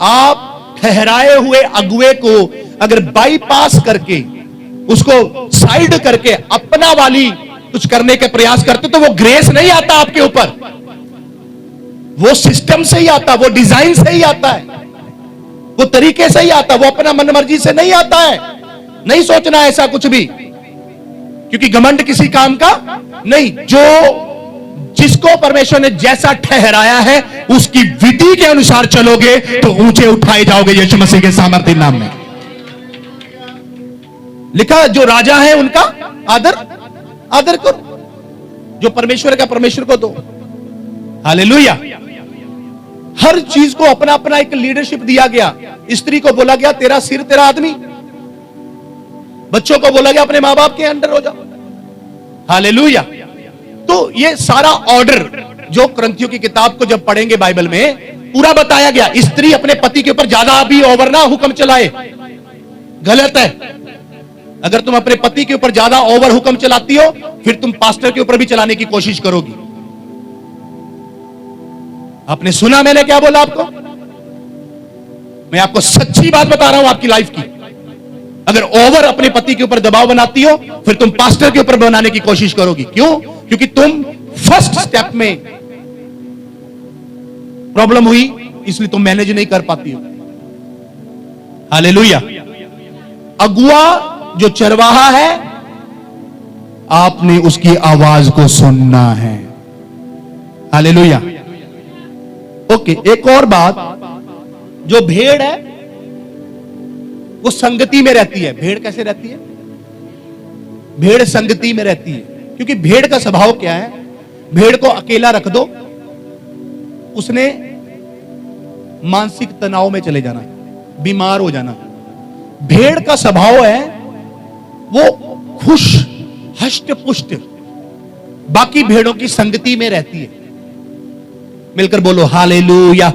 आप ठहराए हुए अगुए को अगर बाईपास करके, उसको साइड करके अपना वाली कुछ करने के प्रयास करते तो वो ग्रेस नहीं आता आपके ऊपर, वो सिस्टम से ही आता, वो डिजाइन से ही आता है, वो तरीके से ही आता, वो अपना मन मर्जी से नहीं आता है। नहीं सोचना ऐसा कुछ भी, क्योंकि घमंड किसी काम का नहीं। जो जिसको परमेश्वर ने जैसा ठहराया है उसकी विधि के अनुसार चलोगे तो ऊंचे उठाए जाओगे यीशु मसीह के सामर्थ्य नाम में। लिखा जो राजा है उनका आदर आदर करो, जो परमेश्वर का परमेश्वर को दो। हालेलुया। हर चीज को अपना अपना एक लीडरशिप दिया गया। स्त्री को बोला गया तेरा सिर तेरा आदमी, बच्चों को बोला गया अपने मां बाप के अंडर हो जाओ। हालेलुया। तो ये सारा ऑर्डर जो कुरिन्थियों की किताब को जब पढ़ेंगे बाइबल में पूरा बताया गया। स्त्री अपने पति के ऊपर ज्यादा भी ओवर ना हुक्म चलाए, गलत है। अगर तुम अपने पति के ऊपर ज्यादा ओवर हुक्म चलाती हो फिर तुम पास्टर के ऊपर भी चलाने की कोशिश करोगी। आपने सुना मैंने क्या बोला आपको? मैं आपको सच्ची बात बता रहा हूं आपकी लाइफ की। अगर ओवर अपने पति के ऊपर दबाव बनाती हो फिर तुम पास्टर के ऊपर बनाने की कोशिश करोगी। क्यों? क्योंकि तुम फर्स्ट स्टेप में प्रॉब्लम हुई इसलिए तुम मैनेज नहीं कर पाती हो। हालेलुया। अगुआ जो चरवाहा है आपने उसकी आवाज को सुनना है। हालेलुया। ओके, एक और बात, जो भेड़ है वो संगति में रहती है। भेड़ कैसे रहती है? भेड़ संगति में रहती है, क्योंकि भेड़ का स्वभाव क्या है? भेड़ को अकेला रख दो, उसने मानसिक तनाव में चले जाना, बीमार हो जाना। भेड़ का स्वभाव है वो खुश हष्ट पुष्ट बाकी भेड़ों की संगति में रहती है। मिलकर बोलो हालेलुया।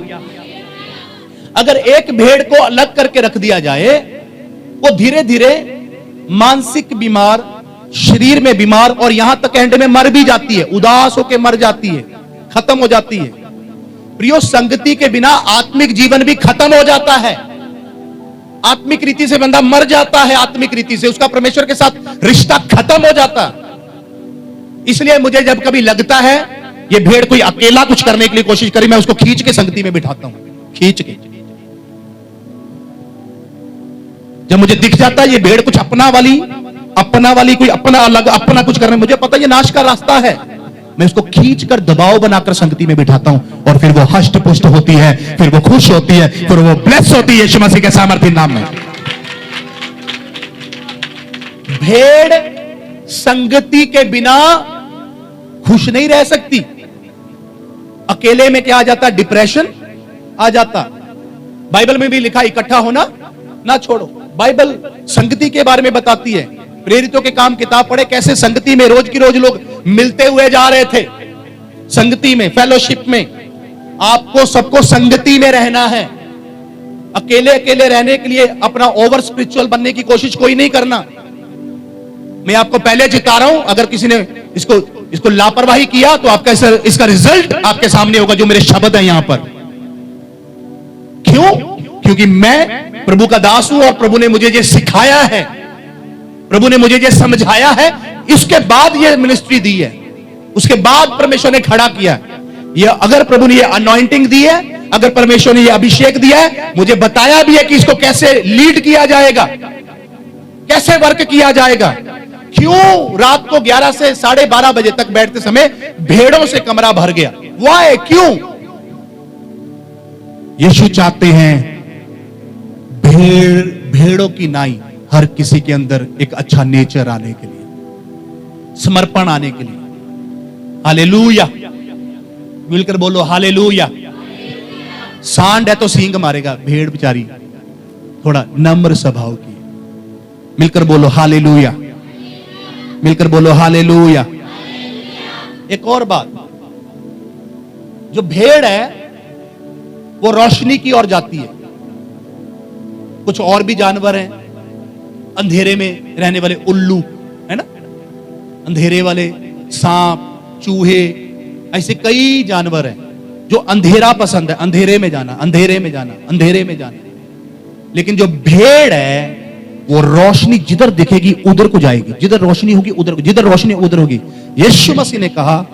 अगर एक भेड़ को अलग करके रख दिया जाए वो धीरे धीरे मानसिक बीमार, शरीर में बीमार और यहां तक एंड में मर भी जाती है, उदास होकर मर जाती है, खत्म हो जाती है। प्रियो, संगति के बिना आत्मिक जीवन भी खत्म हो जाता है। आत्मिक रीति से बंदा मर जाता है, आत्मिक रीति से उसका परमेश्वर के साथ रिश्ता खत्म हो जाता है। इसलिए मुझे जब कभी लगता है ये भेड़ कोई अकेला कुछ करने के लिए कोशिश करी, मैं उसको खींच के संगति में बिठाता हूं, खींच के। जब मुझे दिख जाता है ये भेड़ कुछ अपना वाली कोई अपना अलग अपना कुछ करने, मुझे पता है ये नाश का रास्ता है, मैं उसको खींच कर दबाव बनाकर संगति में बिठाता हूं और फिर वो हष्ट पुष्ट होती है, फिर वो खुश होती है, फिर वो ब्लेस होती है यीशु मसीह के सामर्थ्य नाम में। भेड़ संगति के बिना खुश नहीं रह सकती। अकेले में क्या आ जाता? डिप्रेशन आ जाता। बाइबल में भी लिखा इकट्ठा होना ना छोड़ो। बाइबल संगति के बारे में बताती है। प्रेरितों के काम किताब पढ़े, कैसे संगति में रोज की रोज लोग मिलते हुए जा रहे थे। संगति में, फेलोशिप में। आपको सबको संगति में रहना है। अकेले अकेले रहने के लिए अपना ओवर स्पिरिचुअल बनने की कोशिश कोई नहीं करना। मैं आपको पहले जिता रहा हूं, अगर किसी ने इसको लापरवाही किया तो आपका इसका रिजल्ट आपके सामने होगा, जो मेरे शब्द हैं यहां पर। क्यों? क्योंकि मैं प्रभु का दास हूं और प्रभु ने मुझे ये सिखाया है, प्रभु ने मुझे ये समझाया है, इसके बाद ये मिनिस्ट्री दी है, उसके बाद परमेश्वर ने खड़ा किया है। ये अगर प्रभु ने ये अनॉइंटिंग दी है, अगर परमेश्वर ने ये अभिषेक दिया है, मुझे बताया भी है कि इसको कैसे लीड किया जाएगा, कैसे वर्क किया जाएगा। क्यों रात को 11 से 12:30 बजे तक बैठते समय भेड़ों से कमरा भर गया? वाई? क्यों? यीशु चाहते हैं भेड़ों की नाई हर किसी के अंदर एक अच्छा नेचर आने के लिए, समर्पण आने के लिए। हालेलुया, मिलकर बोलो हालेलुया। सांड है तो सींग मारेगा, भेड़ बेचारी थोड़ा नम्र स्वभाव की। मिलकर बोलो हालेलुया, मिलकर बोलो हालेलुया। एक और बात, जो भेड़ है वो रोशनी की ओर जाती है। कुछ और भी जानवर हैं, अंधेरे में रहने वाले उल्लू है ना, अंधेरे वाले सांप, चूहे, ऐसे कई जानवर हैं जो अंधेरा पसंद है, अंधेरे में जाना, अंधेरे में जाना, अंधेरे में जाना। लेकिन जो भेड़ है वो रोशनी जिधर दिखेगी उधर को जाएगी, जिधर रोशनी होगी उधर को, जिधर रोशनी उधर होगी। यीशु मसीह ने कहा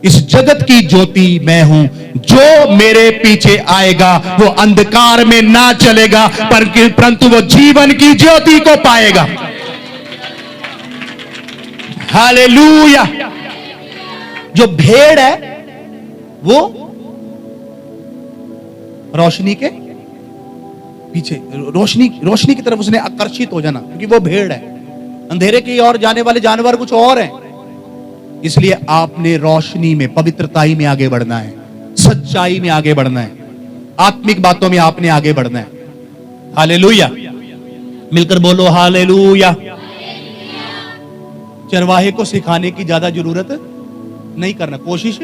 इस जगत की ज्योति मैं हूं, जो मेरे पीछे आएगा वो अंधकार में ना चलेगा परंतु वो जीवन की ज्योति को पाएगा। हालेलुया। जो भेड़ है वो रोशनी के पीछे, रोशनी की तरफ उसने आकर्षित हो जाना, क्योंकि वो भेड़ है। अंधेरे की ओर जाने वाले जानवर कुछ और हैं। इसलिए आपने रोशनी में, पवित्रताई में आगे बढ़ना है, सच्चाई में आगे बढ़ना है, आत्मिक बातों में आपने आगे बढ़ना है। हालेलुया, मिलकर बोलो हालेलुया। चरवाहे को सिखाने की ज्यादा जरूरत नहीं करना, कोशिश।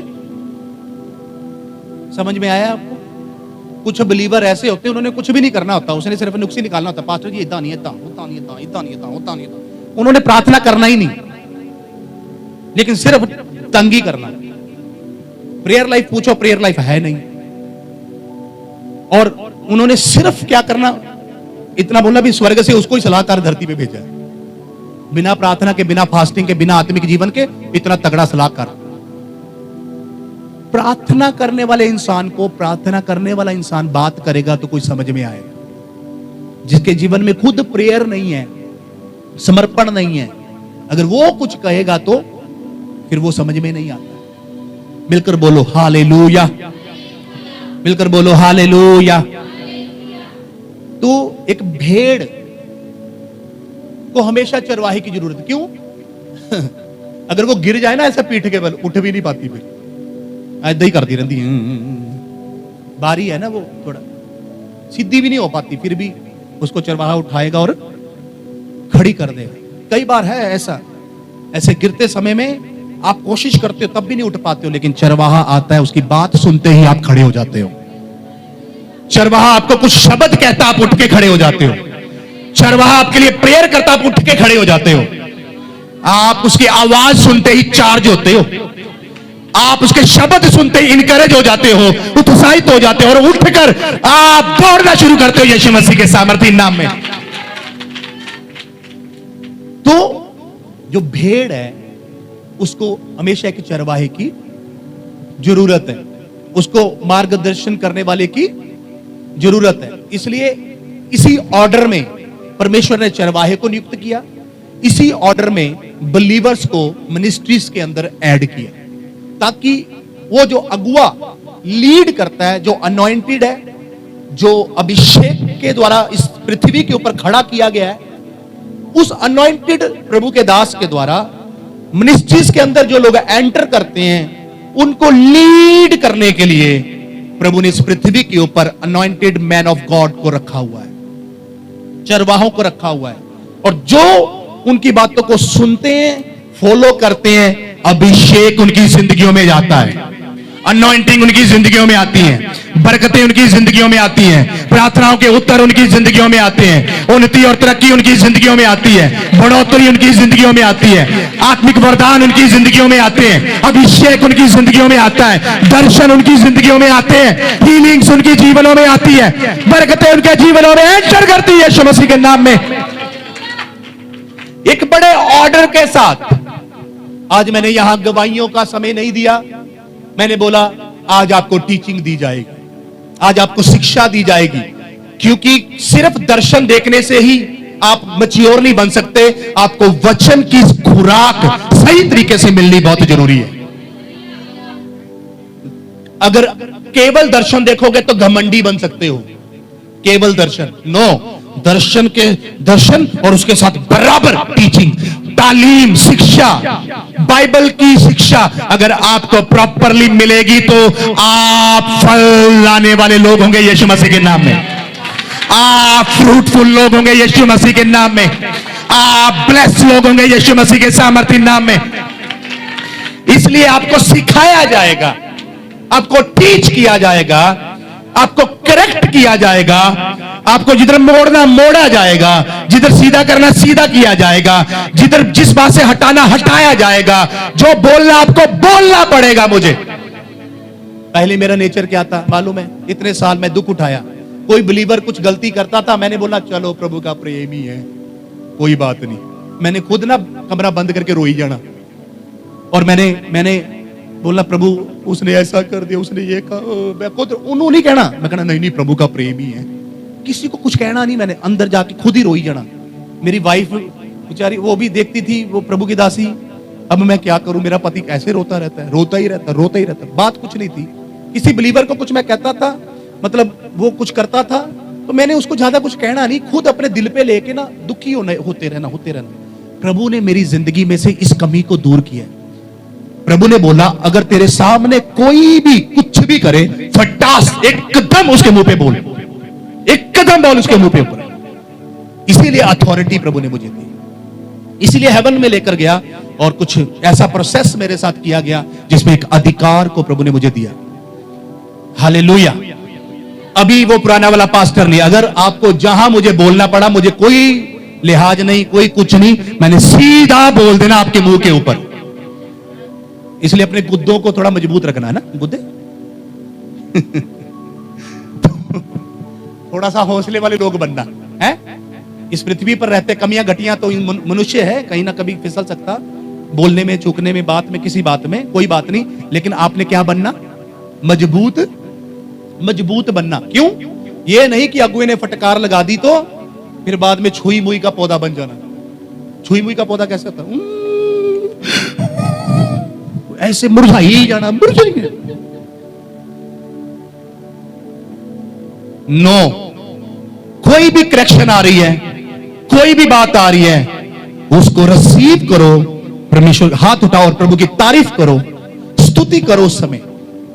समझ में आया आपको? कुछ बिलीवर ऐसे होते हैं, उन्होंने कुछ भी नहीं करना होता, उसने सिर्फ नुक्स ही निकालना होता। पास्टर जी इतना नहीं, इतना होता नहीं, इतना इतना नहीं, इतना होता नहीं, उन्होंने प्रार्थना करना ही नहीं, लेकिन सिर्फ तंगी करना। प्रेयर लाइफ पूछो, प्रेयर लाइफ है नहीं। और उन्होंने सिर्फ क्या करना, इतना बोलना भी स्वर्ग से उसको ही सलाहकार धरती पे भेजा है। बिना प्रार्थना के, बिना फास्टिंग के, बिना आत्मिक जीवन के इतना तगड़ा सलाहकार। प्रार्थना करने वाले इंसान को प्रार्थना करने वाला इंसान बात करेगा तो कोई समझ में आएगा। जिसके जीवन में खुद प्रेयर नहीं है, समर्पण नहीं है, अगर वो कुछ कहेगा तो फिर वो समझ में नहीं आता। मिलकर बोलो हालेलुया, मिलकर बोलो हालेलुया। तो एक भेड़ को हमेशा चरवाहे की जरूरत है। क्यों? अगर वो गिर जाए ना ऐसा पीठ के बल, उठ भी नहीं पाती, फिर ऐदा ही करती रहती है। बारी है ना, वो थोड़ा सीधी भी नहीं हो पाती, फिर भी उसको चरवाहा उठाएगा और खड़ी कर देगा। कई बार है ऐसा, ऐसे गिरते समय में आप कोशिश करते हो तब भी नहीं उठ पाते हो, लेकिन चरवाहा आता है, उसकी बात सुनते ही आप खड़े हो जाते हो। चरवाहा आपको कुछ शब्द कहता, आप उठ के खड़े हो जाते हो। चरवाहा आपके लिए प्रेयर करता, आप उठ के खड़े हो जाते हो। आप उसकी आवाज सुनते ही चार्ज होते हो, आप उसके शब्द सुनते ही इनकरेज हो जाते हो, उत्साहित हो जाते हो और उठकर आप दौड़ना शुरू करते हो यीशु मसीह के सामर्थ्य नाम में। तो जो भेड़ है उसको हमेशा एक चरवाहे की जरूरत है, उसको मार्गदर्शन करने वाले की जरूरत है। इसलिए इसी ऑर्डर में परमेश्वर ने चरवाहे को नियुक्त किया, इसी ऑर्डर में बिलीवर्स को मिनिस्ट्रीज के अंदर ऐड किया, ताकि वो जो अगुआ लीड करता है, जो अनॉइंटेड है, जो अभिषेक के द्वारा इस पृथ्वी के ऊपर खड़ा किया गया है, उस अनॉइंटेड प्रभु के दास के द्वारा मिनिस्ट्रीज के अंदर जो लोग एंटर करते हैं उनको लीड करने के लिए प्रभु ने इस पृथ्वी के ऊपर अनॉइंटेड मैन ऑफ गॉड को रखा हुआ है, चरवाहों को रखा हुआ है। और जो उनकी बातों को सुनते हैं, फॉलो करते हैं, अभिषेक उनकी जिंदगियों में जाता है, अनॉइंटिंग उनकी जिंदगियों में आती है, बरकतें उनकी जिंदगियों में आती हैं, प्रार्थनाओं के उत्तर उनकी जिंदगियों में आते हैं, उन्नति और तरक्की उनकी जिंदगियों में आती है, बढ़ोतरी उनकी जिंदगियों में आती है, आत्मिक वरदान उनकी जिंदगियों में आते हैं, अभिषेक उनकी जिंदगियों में आता है, दर्शन उनकी जिंदगियों में आते हैं, हीलिंग्स उनकी जीवनों में आती है, बरकतें उनके जीवनों में एंटर करती है यीशु मसीह के नाम में। एक बड़े ऑर्डर के साथ आज मैंने यहां गवाहियों का समय नहीं दिया, मैंने बोला आज आपको टीचिंग दी जाएगी, आज आपको शिक्षा दी जाएगी, क्योंकि सिर्फ दर्शन देखने से ही आप मैच्योर नहीं बन सकते, आपको वचन की खुराक सही तरीके से मिलनी बहुत जरूरी है। अगर केवल दर्शन देखोगे तो घमंडी बन सकते हो, केवल दर्शन नो, दर्शन और उसके साथ बराबर टीचिंग, तालीम, शिक्षा, बाइबल की शिक्षा अगर आपको प्रॉपरली मिलेगी तो आप फल लाने वाले लोग होंगे यीशु मसीह के नाम में, आप फ्रूटफुल लोग होंगे यीशु मसीह के नाम में, आप ब्लेस्ड लोग होंगे यीशु मसीह के सामर्थ्य नाम में। इसलिए आपको सिखाया जाएगा, आपको टीच किया जाएगा, आपको करेक्ट किया जाएगा, आपको जिधर मोड़ना मोड़ा जाएगा, जिधर सीधा करना सीधा किया जाएगा, जिधर जिस बात से हटाना हटाया जाएगा, जो बोलना आपको बोलना पड़ेगा। मुझे पहले मेरा नेचर क्या था मालूम है? इतने साल में दुख उठाया, कोई बिलीवर कुछ गलती करता था, मैंने बोला चलो प्रभु का प्रेम ही है, कोई बात नहीं। मैंने खुद ना कमरा बंद करके रोई जाना, और मैंने बोला प्रभु उसने ऐसा कर दिया, उसने ये कहा, मैं खुद उन्होंने नहीं कहना, मैं कहना नहीं प्रभु का प्रेम ही है, किसी को कुछ कहना नहीं। मैंने अंदर जाके खुद ही रोई जाना। मेरी वाइफ बेचारी वो भी देखती थी, वो प्रभु की दासी। अब मैं क्या करूं, मेरा पति कैसे रोता रहता है, रोता ही रहता। बात कुछ नहीं थी, किसी बिलीवर को कुछ मैं कहता था, मतलब वो कुछ करता था तो मैंने उसको ज्यादा कुछ कहना नहीं, खुद अपने दिल पे लेके ना दुखी होते रहना। प्रभु ने मेरी जिंदगी में से इस कमी को दूर किया। प्रभु ने बोला अगर तेरे सामने कोई भी कुछ भी करे, फटास एकदम उसके मुंह पे बोल, एकदम बोल उसके मुंह पे ऊपर। इसीलिए अथॉरिटी प्रभु ने मुझे दी, इसीलिए हेवन में लेकर गया, और कुछ ऐसा प्रोसेस मेरे साथ किया गया जिसमें एक अधिकार को प्रभु ने मुझे दिया। हालेलुया। अभी वो पुराना वाला पास्टर नहीं, अगर आपको जहां मुझे बोलना पड़ा, मुझे कोई लिहाज नहीं, कोई कुछ नहीं, मैंने सीधा बोल देना आपके मुंह के ऊपर। इसलिए अपने गुद्दों को थोड़ा मजबूत रखना है ना, गुद्दे थोड़ा सा हौसले वाले लोग बनना है। इस पृथ्वी पर रहते कमियां घटियां तो मनुष्य है, कहीं ना कभी फिसल सकता, बोलने में, चूकने में, बात में, किसी बात में, कोई बात नहीं, लेकिन आपने क्या बनना? मजबूत बनना। क्यों? ये नहीं कि अगुए ने फटकार लगा दी तो फिर बाद में छुई मुई का पौधा बन जाना। छुई मुई का पौधा कैसे होता है? ऐसे मुरझा ही जाना, मुरझाएंगे। नो, कोई भी करेक्शन आ रही है, कोई भी बात आ रही है, उसको रिसीव करो। परमेश्वर हाथ उठाओ और प्रभु की तारीफ करो, स्तुति करो। उस समय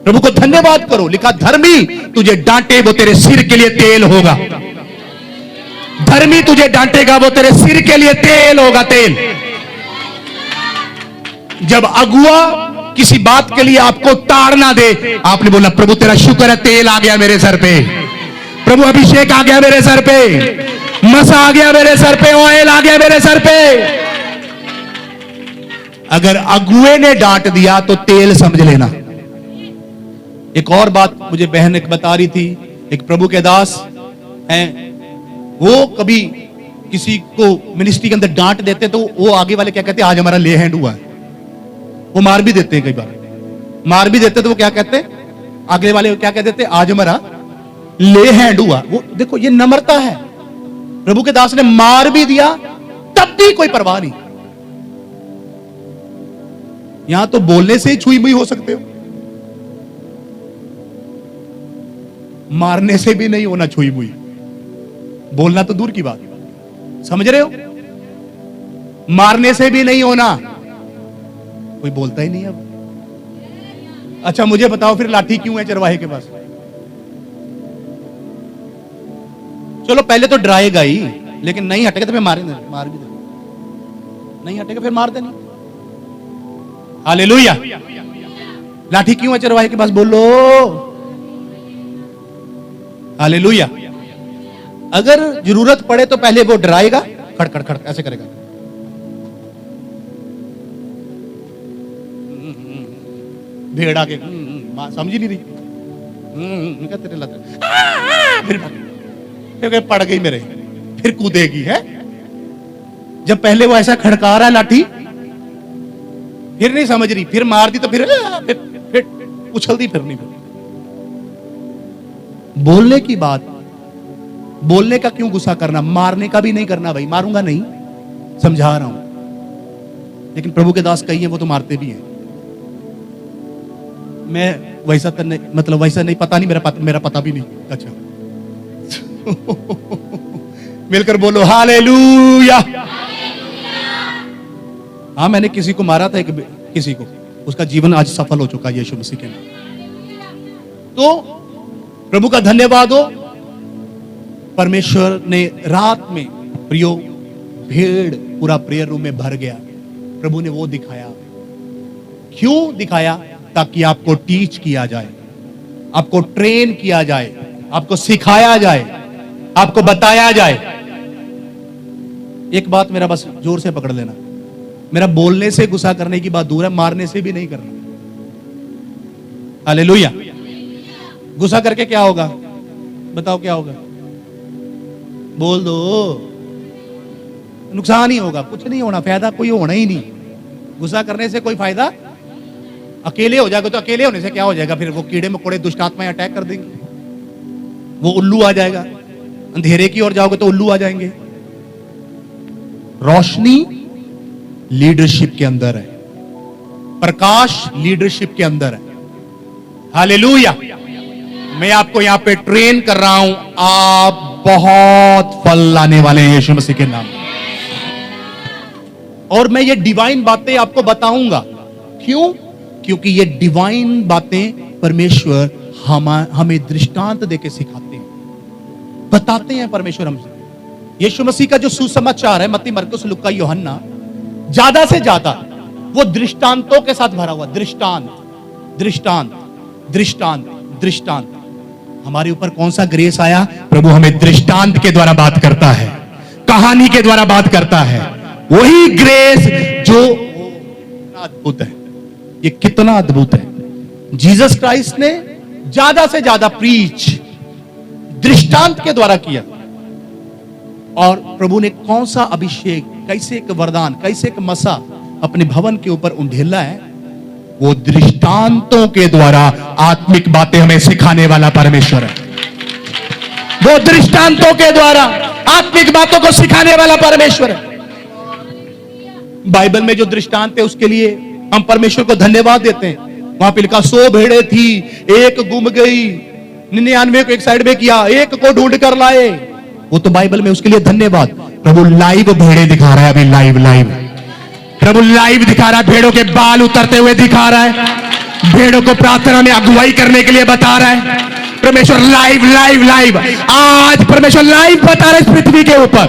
प्रभु को धन्यवाद करो। लिखा धर्मी तुझे डांटे वो तेरे सिर के लिए तेल होगा। धर्मी तुझे डांटेगा वो तेरे सिर के लिए तेल होगा, तेल। जब अगुआ किसी बात के लिए आपको ताड़ना दे, आपने बोला प्रभु तेरा शुक्र है, तेल आ गया मेरे सर पे, प्रभु अभिषेक आ गया मेरे सर पे, मसा आ गया मेरे सर पे, ऑयल आ गया मेरे सर पे। अगर अगुए ने डांट दिया तो तेल समझ लेना। एक और बात मुझे बहन एक बता रही थी, एक प्रभु के दास हैं, वो कभी किसी को मिनिस्ट्री के अंदर डांट देते तो वो आगे वाले क्या कहते, आज हमारा ले हैंड हुआ है। वो मार भी देते हैं, कई बार मार भी देते तो वो क्या कहते, आगे वाले क्या कहते थे, आज हमारा ले हैंड हुआ। वो देखो ये नम्रता है। प्रभु के दास ने मार भी दिया तब भी कोई परवाह नहीं। यहां तो बोलने से ही छुई मुई हो सकते हो, मारने से भी नहीं होना छुई मुई। बोलना तो दूर की बात, समझ रहे हो? मारने से भी नहीं होना। कोई बोलता ही नहीं अब। अच्छा मुझे बताओ फिर लाठी क्यों है चरवाहे के पास? चलो पहले तो डराएगा ही, लेकिन नहीं हटेगा तो फिर मार भी दे, नहीं हटेगा फिर मार देनी। हालेलुया। लाठी क्यों है चरवाहे के पास? बोलो हालेलुया। अगर जरूरत पड़े तो पहले वो डराएगा, खड़खड़ खड़ ऐसे करेगा, भेड़ आके समझ ही नहीं रही, फिर पड़ गई मेरे, फिर कूदेगी है। जब पहले वो ऐसा खड़का रहा है लाठी, फिर नहीं समझ रही, फिर मार दी तो फिर उछल दी, फिर नहीं। बोलने की बात, बोलने का क्यों गुस्सा करना, मारने का भी नहीं करना भाई, मारूंगा नहीं, समझा रहा हूं। लेकिन प्रभु के दास कही है वो तो मारते भी हैं। मैं वैसा तो नहीं, मतलब वैसा नहीं, पता नहीं, मेरा पता भी नहीं। अच्छा मिलकर बोलो हालेलुया। हाँ, मैंने किसी को मारा था, किसी को, उसका जीवन आज सफल हो चुका है यीशु मसीह के नाम। तो प्रभु का धन्यवाद हो, परमेश्वर ने रात में प्रियो भीड़ पूरा प्रेयर रूम में भर गया। प्रभु ने वो दिखाया। क्यों दिखाया? ताकि आपको टीच किया जाए, आपको ट्रेन किया जाए, आपको सिखाया जाए, आपको बताया जाए। एक बात मेरा बस जोर से पकड़ लेना, मेरा बोलने से गुस्सा करने की बात दूर है, मारने से भी नहीं करना। हालेलुया। गुस्सा करके क्या होगा बताओ, क्या होगा? बोल दो। नुकसान ही होगा, कुछ नहीं होना, फायदा कोई होना ही नहीं। गुस्सा करने से कोई फायदा, अकेले हो जाएगा तो अकेले होने से क्या हो जाएगा? फिर वो कीड़े मकोड़े दुष्ट आत्माएं अटैक कर देंगे, वो उल्लू आ जाएगा। अंधेरे की ओर जाओगे तो उल्लू आ जाएंगे। रोशनी लीडरशिप के अंदर है, प्रकाश लीडरशिप के अंदर है। हालेलुया। मैं आपको यहां पे ट्रेन कर रहा हूं, आप बहुत फल लाने वाले हैं यीशु मसीह के नाम। और मैं ये डिवाइन बातें आपको बताऊंगा। क्यों? क्योंकि ये डिवाइन बातें परमेश्वर हमें दृष्टांत देके सिखाते हैं, बताते हैं परमेश्वर हमसे। यीशु मसीह का जो सुसमाचार है, मत्ती, मरकुस, लूका, यूहन्ना, ज्यादा से ज्यादा वो दृष्टांतों के साथ भरा हुआ। दृष्टांत, दृष्टांत, दृष्टांत, दृष्टांत। हमारे ऊपर कौन सा ग्रेस आया? प्रभु हमें दृष्टांत के द्वारा बात करता है, कहानी के द्वारा बात करता है। वही ग्रेस जो अद्भुत है। ये कितना अद्भुत है। जीसस क्राइस्ट ने ज्यादा से ज्यादा प्रीच दृष्टांत के द्वारा किया। और प्रभु ने कौन सा अभिषेक, कैसे एक वरदान, कैसे एक मसा अपने भवन के ऊपर उंडेला है? वो दृष्टांतों के द्वारा आत्मिक बातें हमें सिखाने वाला परमेश्वर है। वो दृष्टांतों के द्वारा आत्मिक बातों को सिखाने वाला परमेश्वर है। बाइबल में जो दृष्टांत है उसके लिए हम परमेश्वर को धन्यवाद देते हैं। वहां पे लिखा 100 भेड़ें थी, एक गुम गई, 99 को एक साइड में किया, एक को ढूंढ कर लाए। वो तो बाइबल में, उसके लिए धन्यवाद। प्रभु लाइव भेड़ें दिखा रहा है अभी, लाइव प्रभु लाइव दिखा रहा है। भेड़ों के बाल उतरते हुए दिखा रहा है, भेड़ों को प्रार्थना में अगुवाई करने के लिए बता रहा है। परमेश्वर लाइव आज परमेश्वर लाइव बता रहा है इस पृथ्वी के ऊपर।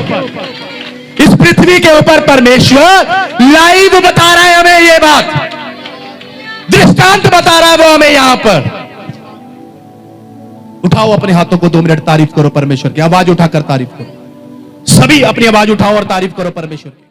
इस पृथ्वी के ऊपर परमेश्वर लाइव बता रहा है हमें ये बात, दृष्टांत बता रहा है वो हमें यहां पर। उठाओ अपने हाथों को, 2 मिनट तारीफ करो परमेश्वर की। आवाज उठाकर तारीफ करो, सभी अपनी आवाज उठाओ और तारीफ करो परमेश्वर की।